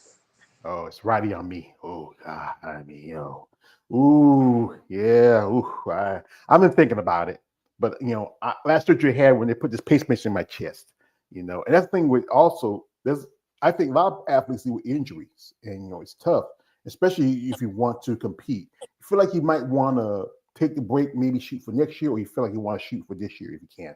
Oh, it's righty on me. Oh God, I mean, ooh, yeah, ooh. I've been thinking about it, but last surgery I had when they put this pacemaker in my chest, and that's the thing with also there's I think a lot of athletes deal with injuries, and it's tough, especially if you want to compete. You feel like you might want to take the break, maybe shoot for next year, or you feel like you want to shoot for this year if you can.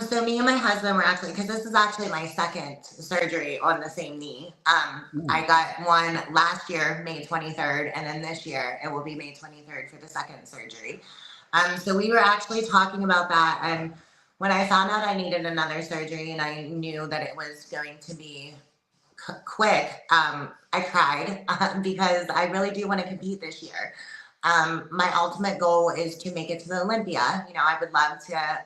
So me and my husband were actually, because this is actually my second surgery on the same knee. I Ooh. got one last year, May 23rd, and then this year it will be May 23rd for the second surgery. So we were actually talking about that, and when I found out I needed another surgery and I knew that it was going to be quick, I cried because I really do want to compete this year. My ultimate goal is to make it to the Olympia. I would love to,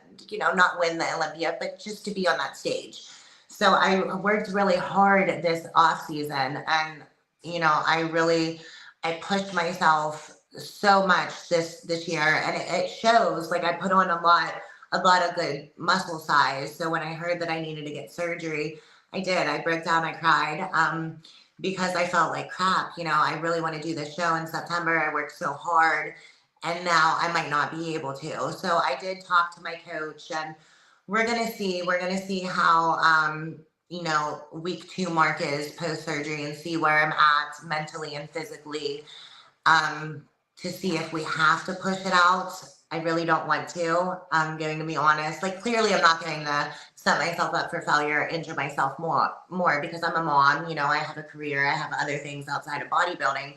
not win the Olympia, but just to be on that stage. So I worked really hard this off season, and I pushed myself so much this year, and it shows. Like I put on a lot of good muscle size. So when I heard that I needed to get surgery, I did. I broke down. I cried. Because I felt like crap. I really want to do this show in September. I worked so hard, and now I might not be able to. So I did talk to my coach, and we're gonna see. We're gonna see how week 2 mark is post surgery, and see where I'm at mentally and physically, to see if we have to push it out. I really don't want to. I'm going to be honest. Like clearly, I'm not going to set myself up for failure, injure myself more because I'm a mom. I have a career. I have other things outside of bodybuilding,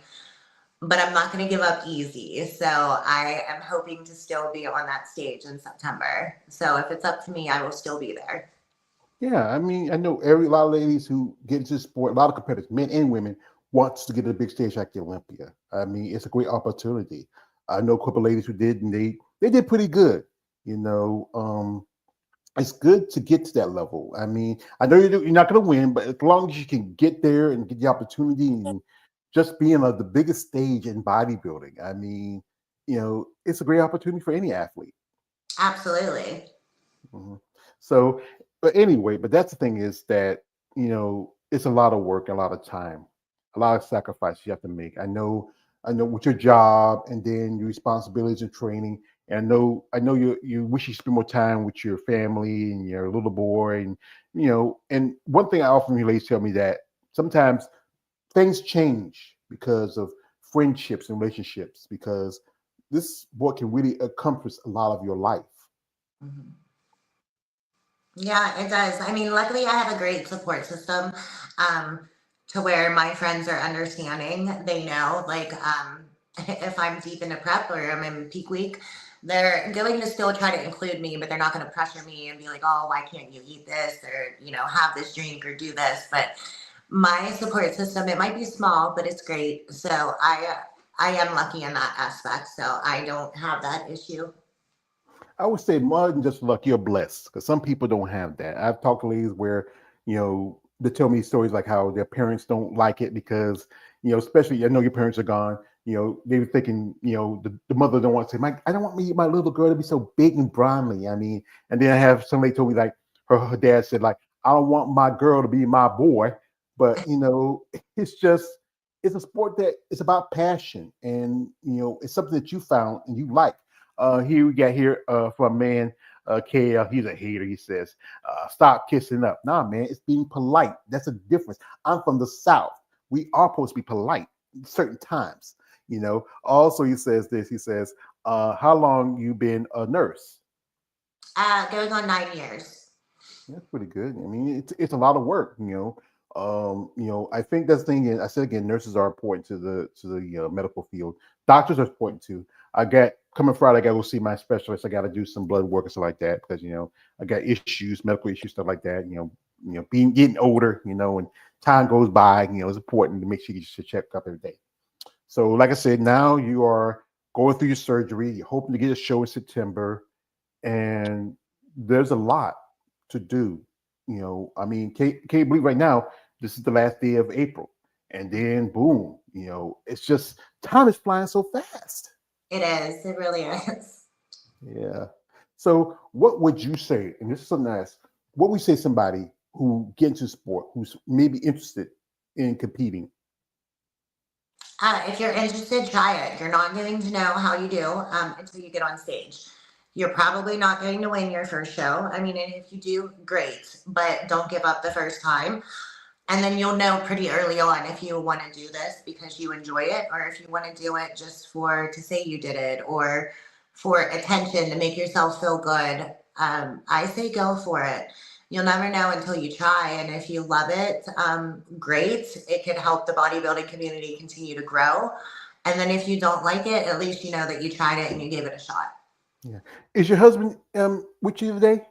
but I'm not going to give up easy. So I am hoping to still be on that stage in September. So if it's up to me, I will still be there. Yeah, I mean, I know every a lot of ladies who get into sport, a lot of competitors, men and women, wants to get to a big stage like the Olympia. I mean, it's a great opportunity. I know a couple of ladies who did, and they did pretty good. You know, it's good to get to that level. I mean, I know you're not going to win, but as long as you can get there and get the opportunity and just being on the biggest stage in bodybuilding, I mean, it's a great opportunity for any athlete. Absolutely. Mhm. So, but anyway, but that's the thing is that it's a lot of work, a lot of time, a lot of sacrifice you have to make. I know with your job and then your responsibilities and training. And I know you wish you spend more time with your family and your little boy, and And one thing I often relate tell me that sometimes things change because of friendships and relationships because this sport can really encompass a lot of your life. Mhm. Yeah, it does. I mean, luckily I have a great support system, um, to where my friends are understanding. They know, like, if I'm deep into prep or I'm in peak week, they're going to still try to include me, but they're not going to pressure me and be like, oh, why can't you eat this or, have this drink or do this. But my support system, it might be small, but it's great. So I am lucky in that aspect. So I don't have that issue. I would say more than just luck, you're blessed because some people don't have that. I've talked to ladies where, they tell me stories like how their parents don't like it because, especially I know your parents are gone, they were thinking, the mother don't want to say, I don't want my little girl to be so big and brownie. I mean, and then I have somebody told me like her dad said, like, I don't want my girl to be my boy. But, it's just, it's a sport that it's about passion and, it's something that you found and you like. Here we got here from a man, KL. He's a hater. He says, "Stop kissing up." Nah, man, it's being polite. That's a difference. I'm from the South. We are supposed to be polite certain times. Also, he says this. He says, "How long you been a nurse?" Going on 9 years. That's pretty good. I mean, it's a lot of work. I think that's the thing. I said again, nurses are important to the medical field. Doctors are important too. I got coming Friday. I got to go see my specialist. I got to do some blood work and stuff like that because I got issues, medical issues, stuff like that. Being getting older, and time goes by. It's important to make sure you get your check up every day. So, like I said, now you are going through your surgery. You're hoping to get a show in September, and there's a lot to do. I mean, can't believe right now this is the last day of April, and then boom, it's just time is flying so fast. It is. It really is. Yeah. So, what would you say? And this is something else. What would you say to somebody who get into sport, who's maybe interested in competing? If you're interested, try it. You're not going to know how you do until you get on stage. You're probably not going to win your first show. I mean, and if you do, great, but don't give up the first time. And then you'll know pretty early on if you want to do this because you enjoy it, or if you want to do it just for to say you did it, or for attention to make yourself feel good. I say go for it. You'll never know until you try, and if you love it, great. It could help the bodybuilding community continue to grow. And then if you don't like it, at least you know that you tried it and you gave it a shot. Yeah. Is your husband with you today?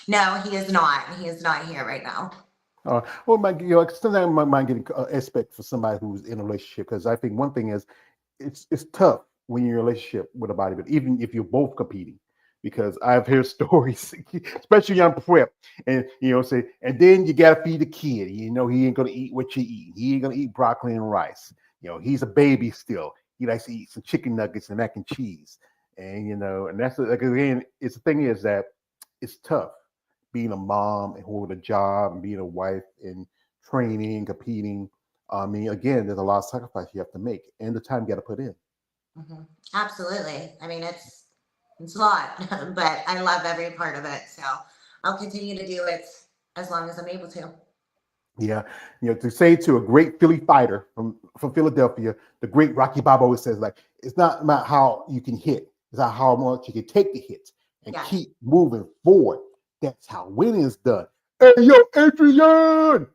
No, he is not. He is not here right now. Well, sometimes I might get aspect for somebody who's in a relationship because I think one thing is it's tough when you're in a relationship with a bodybuilder, even if you're both competing. Because I've heard stories, especially on prep, and say, and then you gotta feed the kid. He ain't gonna eat what you eat. He ain't gonna eat broccoli and rice. He's a baby still. He likes to eat some chicken nuggets and mac and cheese. And that's like again, it's the thing is that it's tough being a mom and holding a job and being a wife and training, competing. I mean, again, there's a lot of sacrifice you have to make and the time you got to put in. Hmm. Absolutely. I mean, it's a lot, but I love every part of it. So I'll continue to do it as long as I'm able to. Yeah, to say to a great Philly fighter from Philadelphia, the great Rocky Balboa says, like, it's not about how you can hit, it's about how much you can take the hits and Yes. keep moving forward. That's how winning is done. Hey, yo, Adrian!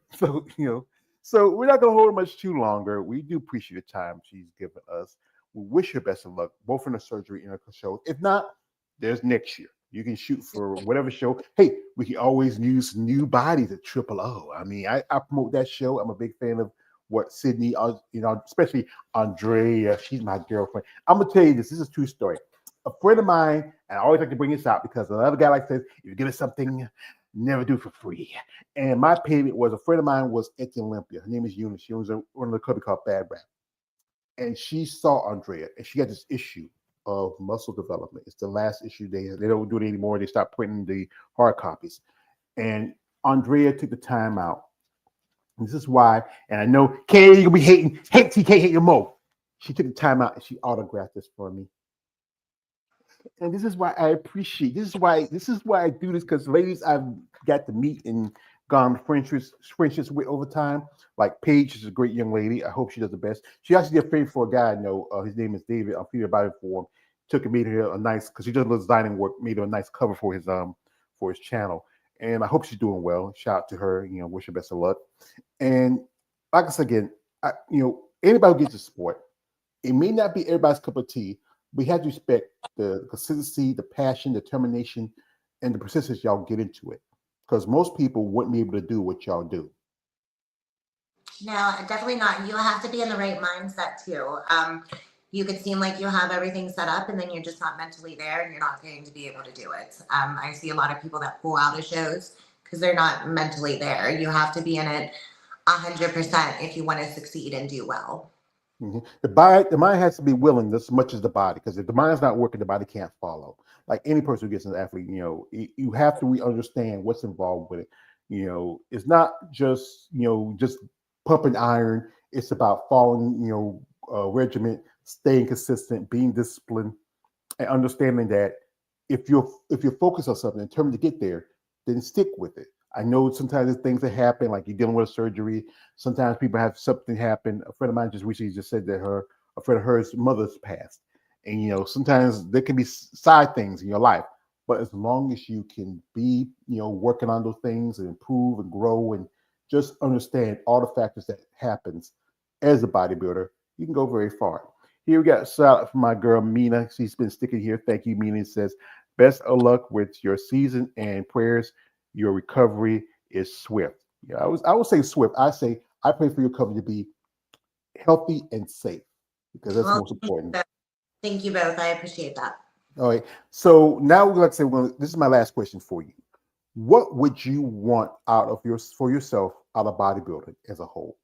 So we're not gonna hold her much too longer. We do appreciate the time she's given us. We wish her best of luck, both in the surgery and her show. If not, there's next year. You can shoot for whatever show. Hey, we can always use new bodies at Triple O. I mean, I promote that show. I'm a big fan of what Sydney, especially Andrea. She's my girlfriend. I'm gonna tell you this. This is a true story. A friend of mine, and I always like to bring this out because another guy like says, if you give us something, never do it for free. And my payment was a friend of mine was at the Olympia. Her name is Eunice. She owns one of the company called Bad Rap. And she saw Andrea, and she got this issue of muscle development. It's the last issue they don't do it anymore. They stopped printing the hard copies. And Andrea took the time out. This is why, and I know Kay, you're gonna be hating, hate TK, hate your mo. She took the time out and she autographed this for me. And this is why I appreciate. This is why I do this because ladies I've got to meet and gone friendships with over time. Like Paige is a great young lady. I hope she does the best. She actually did a favor for a guy I know. His name is David. I'll feel about it for him. Took and made her a nice because she does a little designing work. Made her a nice cover for his channel. And I hope she's doing well. Shout out to her. Wish her best of luck. And like I said again, anybody who gets a sport, it may not be everybody's cup of tea. We have to respect the consistency, the passion, determination, and the persistence y'all get into it. Because most people wouldn't be able to do what y'all do. No, definitely not. You have to be in the right mindset too. You could seem like you have everything set up and then you're just not mentally there and you're not going to be able to do it. I see a lot of people that pull out of shows because they're not mentally there. You have to be in it 100% if you want to succeed and do well. Mm-hmm. The mind has to be willing as much as the body, because if the mind's not working, the body can't follow. Like any person who gets an athlete, you have to understand what's involved with it. It's not just pumping iron. It's about following, regiment, staying consistent, being disciplined, and understanding that if you're focused on something and determined to get there, then stick with it. I know sometimes there's things that happen, like you're dealing with a surgery. Sometimes people have something happen. A friend of mine just recently just said that a friend of hers mother's passed, and sometimes there can be side things in your life. But as long as you can be working on those things and improve and grow and just understand all the factors that happens as a bodybuilder, you can go very far. Here we got a shout out from my girl Mina. She's been sticking here. Thank you, Mina. It says, best of luck with your season and prayers. Your recovery is swift. Yeah, I would say swift. I pray for your recovery to be healthy and safe because that's Well, most important. thank you both. I appreciate that. All right. So now we're going to say, well, this is my last question for you. What would you want out of your for yourself out of bodybuilding as a whole?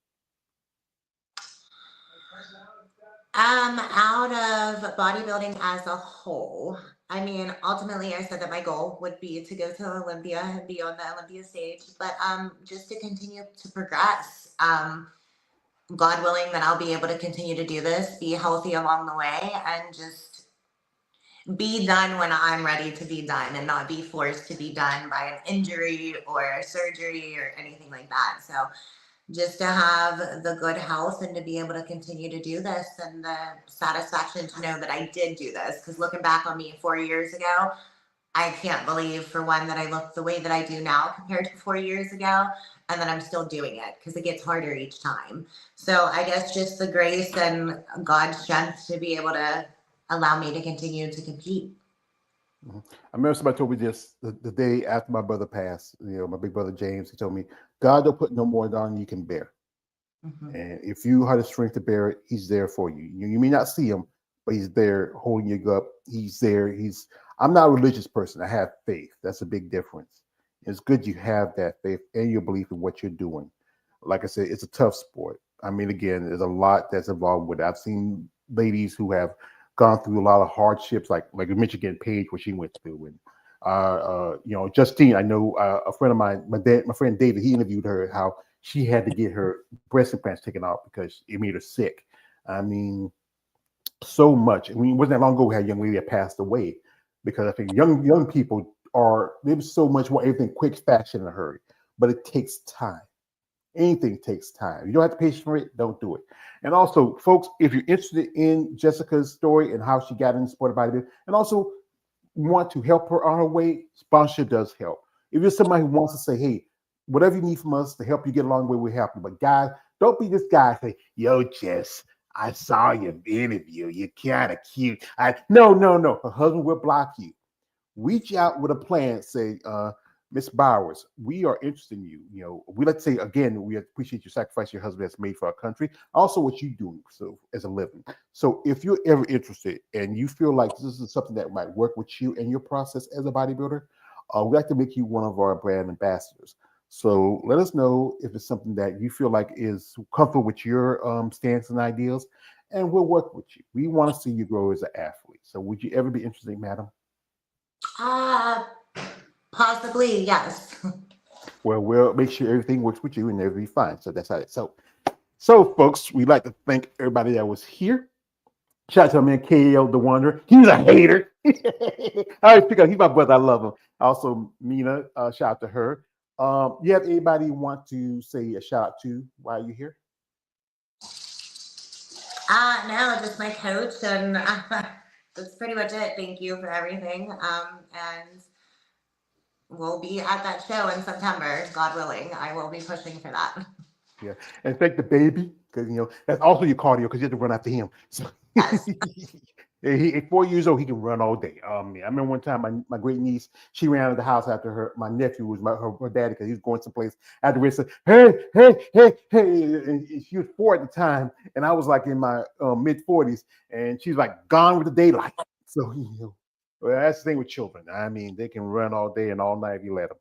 Out of bodybuilding as a whole, I mean, ultimately, I said that my goal would be to go to Olympia and be on the Olympia stage, but just to continue to progress. God willing, that I'll be able to continue to do this, be healthy along the way, and just be done when I'm ready to be done and not be forced to be done by an injury or surgery or anything like that. So just to have the good health and to be able to continue to do this and the satisfaction to know that I did do this. Because looking back on me 4 years ago, I can't believe, for one, that I look the way that I do now compared to 4 years ago, and that I'm still doing it because it gets harder each time. So I guess just the grace and God's strength to be able to allow me to continue to compete. Mhm. I remember somebody told me this the day after my brother passed. My big brother James. He told me, "God don't put no more down than you can bear, Mhm. and if you have the strength to bear it, He's there for you. You may not see Him, but He's there holding you up. He's there. He's. I'm not a religious person. I have faith. That's a big difference. It's good you have that faith and your belief in what you're doing. Like I said, it's a tough sport. I mean, again, there's a lot that's involved with it. I've seen ladies who have gone through a lot of hardships, like Michigan Page, what she went through, and Justine. I know a friend of mine, my friend David. He interviewed her how she had to get her breast implants taken out because it made her sick. I mean, so much. I mean, it wasn't that long ago we had a young lady that passed away because I think young people are there's so much more everything quick, fashion, in a hurry, but it takes time. Anything takes time. You don't have the patience for it, don't do it. And also, folks, if you're interested in Jessica's story and how she got into sport bodybuilding, and also want to help her on her way, sponsorship does help. If you're somebody who wants to say, hey, whatever you need from us to help you get along the way, we're happy. But guys, don't be this guy say, yo, Jess, I saw your interview. You're kind of cute. No. Her husband will block you. Reach out with a plan. Say, Miss Bowers, we are interested in you. We like to say again, we appreciate your sacrifice your husband has made for our country. Also, what you do so as a living. So, if you're ever interested and you feel like this is something that might work with you and your process as a bodybuilder, we'd like to make you one of our brand ambassadors. So, let us know if it's something that you feel like is comfortable with your stance and ideals, and we'll work with you. We want to see you grow as an athlete. So, would you ever be interested, madam? Uh, Possibly, yes. Well, we'll make sure everything works with you and everything fine. So that's how it. So folks, we'd like to thank everybody that was here. Shout out to my man KL the Wonder. He's a hater. I always pick up. He's my brother. I love him. Also, Mina. Shout out to her. You have anybody you want to say a shout out to while you're here? No, just my coach, and that's pretty much it. Thank you for everything. And we'll be at that show in September, God willing. I will be pushing for that. Yeah, and thank the baby because that's also your cardio because you have to run after him. So Yes. at 4 years old, he can run all day. I remember one time my great niece she ran out of the house after my nephew was her daddy because he was going someplace. After we said, hey, and she was 4 at the time, and I was like in my mid 40s, and she's like gone with the daylight. So well, that's the thing with children. I mean, they can run all day and all night if you let them.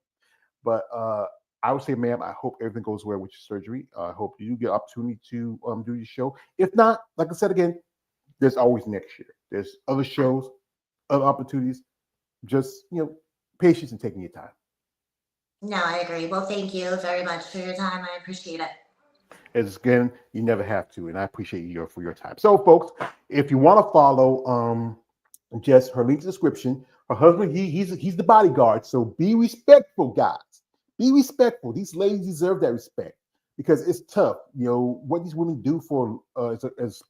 But I would say, ma'am, I hope everything goes well with your surgery. I hope you get opportunity to do your show. If not, like I said again, there's always next year. There's other shows, other opportunities. Just patience and taking your time. No, I agree. Well, thank you very much for your time. I appreciate it. As again, you never have to, and I appreciate you for your time. So, folks, if you want to follow Jess, her link in the description. Her husband, he's the bodyguard. So be respectful, guys. Be respectful. These ladies deserve that respect because it's tough. What these women do for as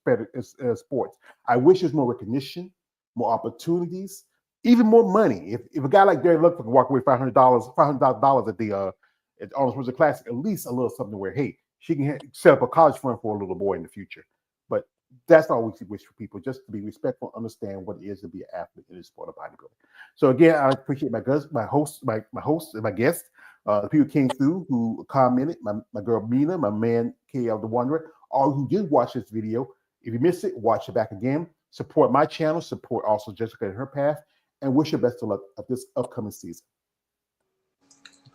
sports. I wish there's more recognition, more opportunities, even more money. If a guy like Derek Luck can walk away $500 at the at Arnold Schwarzenegger Classic, at least a little something where hey, she can set up a college fund for a little boy in the future. But That's all we wish for people, just to be respectful, understand what it is to be an athlete in the sport of bodybuilding. So again, I appreciate my host, and my guest, the people who came through, who commented, my girl Mina, my man KL the Wanderer, all who did watch this video. If you missed it, watch it back again. Support my channel, support also Jessica and her path, and wish her best of luck of this upcoming season.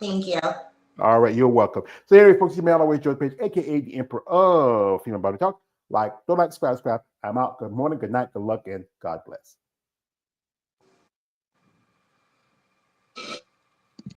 Thank you. All right, you're welcome. So anyway, folks, you may always George Page, aka the Emperor of Female Body Talk. Like, don't like, subscribe. I'm out. Good morning, good night, good luck, and God bless.